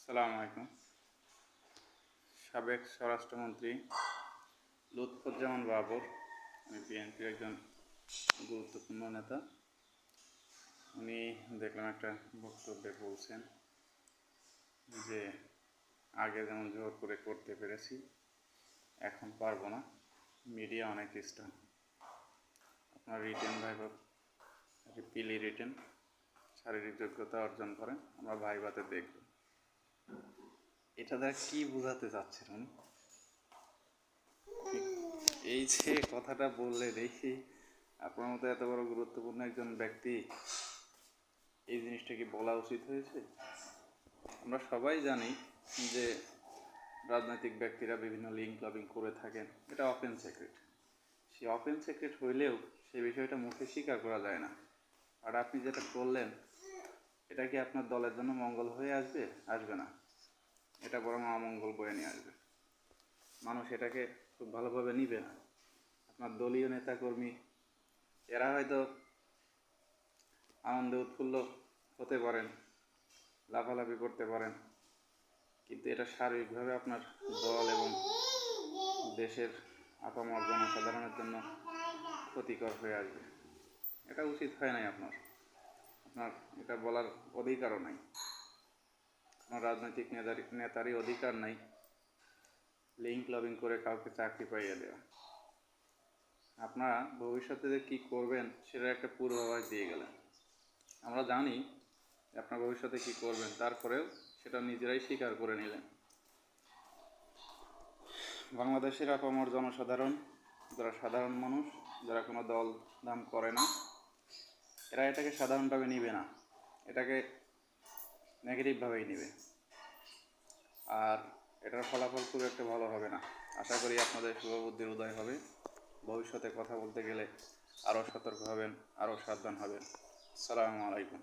আসসালামু আলাইকুম। সাবেক স্বরাষ্ট্রমন্ত্রী লুৎফুজ্জামান বাবর, আমি বিএনপির একজন গুরুত্বপূর্ণ নেতা। উনি দেখলাম একটা বক্তব্যে বলছেন যে আগে যেমন জোর করে করতে পেরেছি এখন পারবো না, মিডিয়া অনেক স্ট্রং। আপনার রিটেন ভাইবা পিলি রিটেন শারীরিক যোগ্যতা অর্জন করেন, আমরা ভাইভাতে দেখব। এটা দ্বারা কি বোঝাতে চাচ্ছেন উনি? এই যে কথাটা বললে দেখি আপনার মতো এত বড় গুরুত্বপূর্ণ একজন ব্যক্তি এই জিনিসটা কি বলা উচিত হয়েছে? আমরা সবাই জানি যে রাজনৈতিক ব্যক্তিরা বিভিন্ন লিঙ্ক লবিং করে থাকেন, এটা ওপেন সিক্রেট। সেই ওপেন সিক্রেট হইলেও সেই বিষয়টা মুখে স্বীকার করা যায় না। আর আপনি যেটা করলেন এটা কি আপনার দলের জন্য মঙ্গল হয়ে আসবে? আসবে না, এটা বরং অমঙ্গল বয়ে নিয়ে আসবে। মানুষ এটাকে খুব ভালোভাবে নিবে না। আপনার দলীয় নেতাকর্মী এরা হয়তো আনন্দে উৎফুল্ল হতে পারেন, লাফালাফি করতে পারেন, কিন্তু এটা শারীরিকভাবে আপনার দল এবং দেশের আপামর জনসাধারণের জন্য ক্ষতিকর হয়ে আসবে। এটা উচিত হয় নাই আপনার এটা বলার অধিকারও নাই। আপনার রাজনৈতিক নেতারই অধিকার নাই লিঙ্ক লবিং করে কাউকে চাকরি পাইয়ে দেওয়া। আপনারা ভবিষ্যতে যে কী করবেন সেটার একটা পূর্বাভাস দিয়ে গেলেন। আমরা জানি আপনার ভবিষ্যতে কী করবেন, তারপরেও সেটা নিজেরাই স্বীকার করে নিলেন। বাংলাদেশের আপামর জনসাধারণ, যারা সাধারণ মানুষ, যারা কোনো দল দাম করে না, এরা এটাকে সাধারণভাবে নিবে না, এটাকে নেগেটিভভাবেই নেবে। আর এটার ফলাফল খুব একটা ভালো হবে না। আশা করি আপনাদের শুভবুদ্ধির উদয় হবে। ভবিষ্যতে কথা বলতে গেলে আরও সতর্ক হবেন, আরও সাবধান হবেন। আসসালামু আলাইকুম।